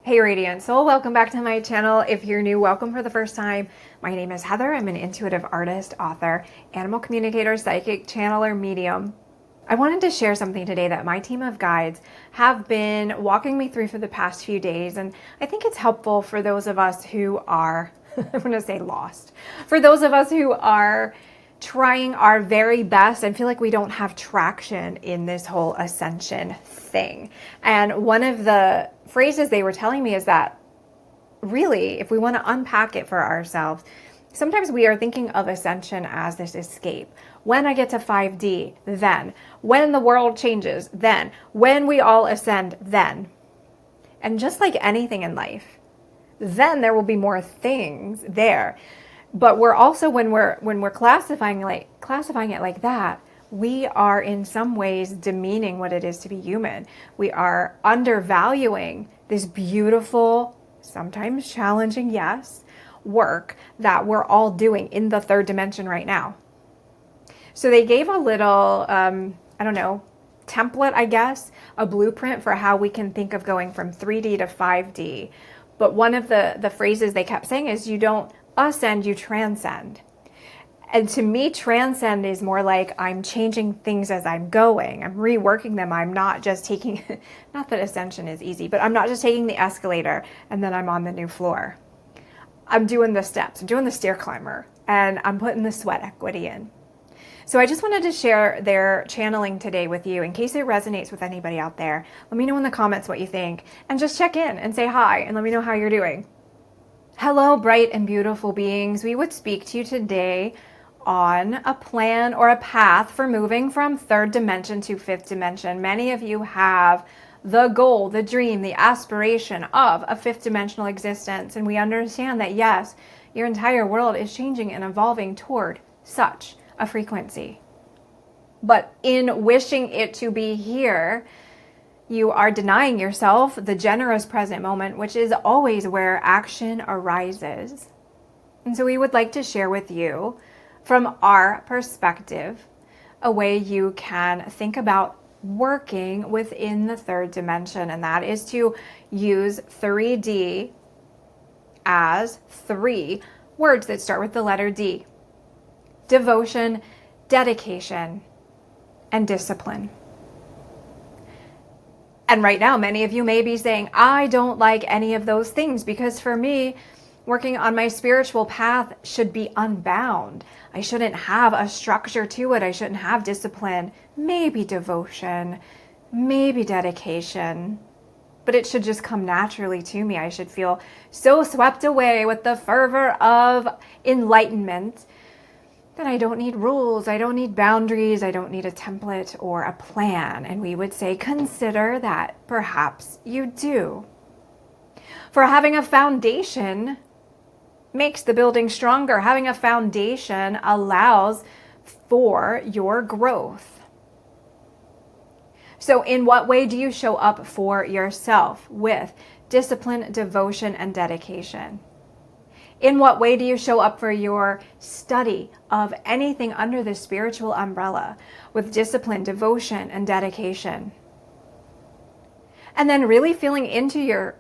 Hey Radiant Soul, welcome back to my channel. If you're new, welcome for the first time. My name is Heather. I'm an intuitive artist, author, animal communicator, psychic, channeler, medium. I wanted to share something today that my team of guides have been walking me through for the past few days, and I think it's helpful for those of us who are, I'm going to say lost, for those of us who are trying our very best and feel like we don't have traction in this whole ascension thing. And one of the phrases they were telling me is that really, if we want to unpack it for ourselves, sometimes we are thinking of ascension as this escape. When I get to 5D, then. When the world changes, then. When we all ascend, then. And just like anything in life, then there will be more things there. But we're also, when we're classifying it like that, we are in some ways demeaning what it is to be human. We are undervaluing this beautiful, sometimes challenging, yes, work that we're all doing in the third dimension right now. So they gave a little, template, I guess, a blueprint for how we can think of going from 3D to 5D. But one of the phrases they kept saying is, you don't ascend, you transcend. And to me, transcend is more like I'm changing things as I'm going. I'm reworking them. I'm not just taking, not that ascension is easy, but I'm not just taking the escalator and then I'm on the new floor. I'm doing the steps. I'm doing the stair climber and I'm putting the sweat equity in. So I just wanted to share their channeling today with you in case it resonates with anybody out there. Let me know in the comments what you think and just check in and say hi and let me know how you're doing. Hello, bright and beautiful beings. We would speak to you today on a plan or a path for moving from third dimension to fifth dimension. Many of you have the goal, the dream, the aspiration of a fifth dimensional existence. And we understand that, yes, your entire world is changing and evolving toward such a frequency. But in wishing it to be here, you are denying yourself the generous present moment, which is always where action arises. And so we would like to share with you, from our perspective, a way you can think about working within the third dimension, and that is to use 3D as 3 words that start with the letter D: devotion, dedication, and discipline. And right now, many of you may be saying, I don't like any of those things, because for me, working on my spiritual path should be unbound. I shouldn't have a structure to it. I shouldn't have discipline, maybe devotion, maybe dedication, but it should just come naturally to me. I should feel so swept away with the fervor of enlightenment that I don't need rules, I don't need boundaries, I don't need a template or a plan. And we would say, consider that perhaps you do. For having a foundation makes the building stronger. Having a foundation allows for your growth. So in what way do you show up for yourself with discipline, devotion, and dedication? In what way do you show up for your study of anything under the spiritual umbrella with discipline, devotion, and dedication? And then really feeling into your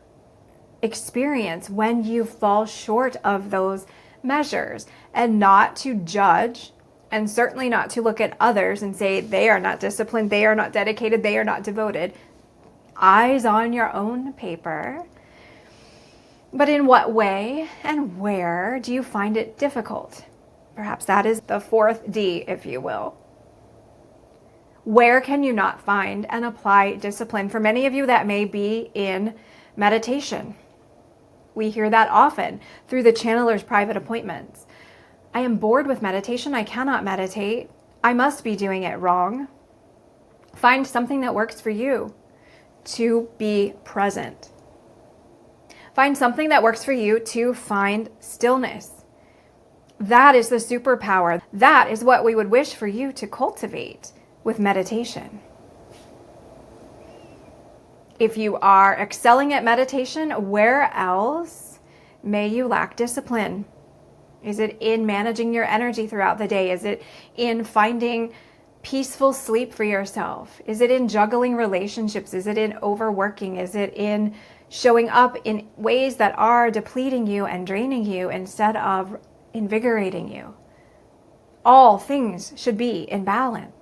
experience when you fall short of those measures, and not to judge, and certainly not to look at others and say they are not disciplined, they are not dedicated, they are not devoted. Eyes on your own paper. But in what way and where do you find it difficult? Perhaps that is the 4th D, if you will. Where can you not find and apply discipline? For many of you, that may be in meditation. We hear that often through the channeler's private appointments. I am bored with meditation. I cannot meditate. I must be doing it wrong. Find something that works for you to be present. Find something that works for you to find stillness. That is the superpower. That is what we would wish for you to cultivate with meditation. If you are excelling at meditation, where else may you lack discipline? Is it in managing your energy throughout the day? Is it in finding peaceful sleep for yourself? Is it in juggling relationships? Is it in overworking? Is it in showing up in ways that are depleting you and draining you instead of invigorating you. All things should be in balance.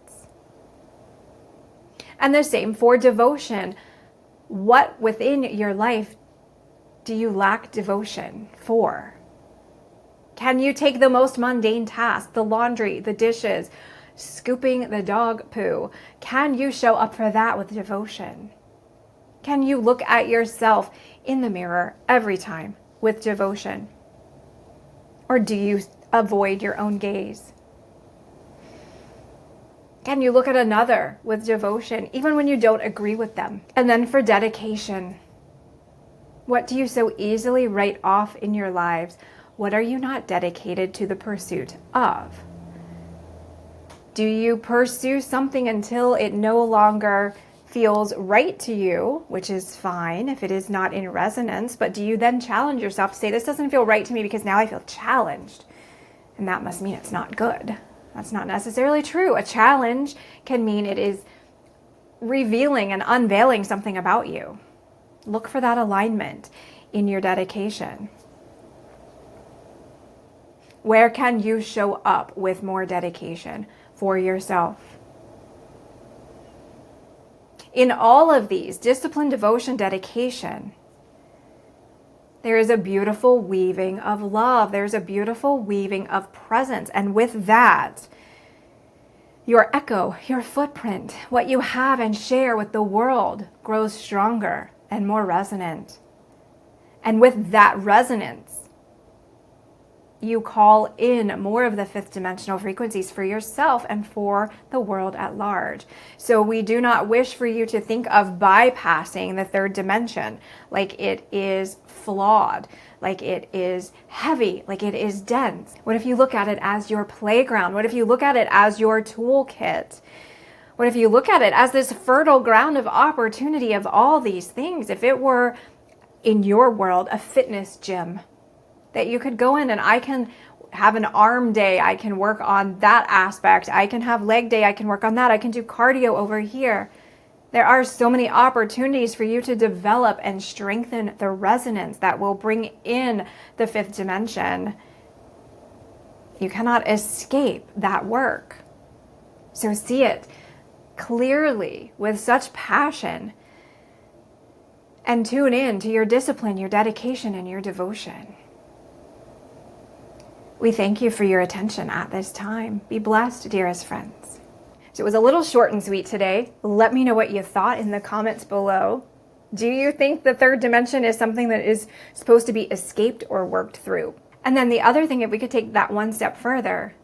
And the same for devotion. What within your life do you lack devotion for? Can you take the most mundane task, the laundry, the dishes, scooping the dog poo? Can you show up for that with devotion? Can you look at yourself in the mirror every time with devotion? Or do you avoid your own gaze? Can you look at another with devotion, even when you don't agree with them? And then for dedication, what do you so easily write off in your lives? What are you not dedicated to the pursuit of? Do you pursue something until it no longer feels right to you, which is fine if it is not in resonance, but do you then challenge yourself to say, this doesn't feel right to me because now I feel challenged, and that must mean it's not good? That's not necessarily true. A challenge can mean it is revealing and unveiling something about you. Look for that alignment in your dedication. Where can you show up with more dedication for yourself? In all of these, discipline, devotion, dedication, there is a beautiful weaving of love. There's a beautiful weaving of presence. And with that, your echo, your footprint, what you have and share with the world grows stronger and more resonant. And with that resonance, you call in more of the fifth dimensional frequencies for yourself and for the world at large. So we do not wish for you to think of bypassing the third dimension like it is flawed, like it is heavy, like it is dense. What if you look at it as your playground? What if you look at it as your toolkit? What if you look at it as this fertile ground of opportunity of all these things? If it were, in your world, a fitness gym that you could go in, and I can have an arm day, I can work on that aspect, I can have leg day, I can work on that, I can do cardio over here. There are so many opportunities for you to develop and strengthen the resonance that will bring in the fifth dimension. You cannot escape that work. So see it clearly with such passion and tune in to your discipline, your dedication, and your devotion. We thank you for your attention at this time. Be blessed, dearest friends. So it was a little short and sweet today. Let me know what you thought in the comments below. Do you think the third dimension is something that is supposed to be escaped or worked through? And then the other thing, if we could take that one step further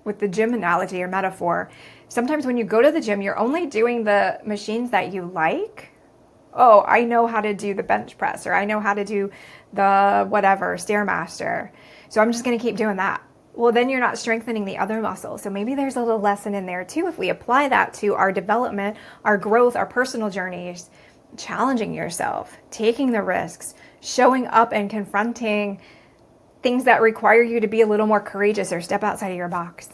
with the gym analogy or metaphor, sometimes when you go to the gym, you're only doing the machines that you like. Oh, I know how to do the bench press, or I know how to do the whatever, Stairmaster. So I'm just going to keep doing that. Well, then you're not strengthening the other muscles. So maybe there's a little lesson in there too. If we apply that to our development, our growth, our personal journeys, challenging yourself, taking the risks, showing up and confronting things that require you to be a little more courageous or step outside of your box,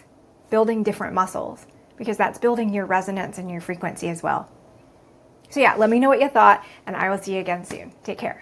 building different muscles, because that's building your resonance and your frequency as well. So yeah, let me know what you thought, and I will see you again soon. Take care.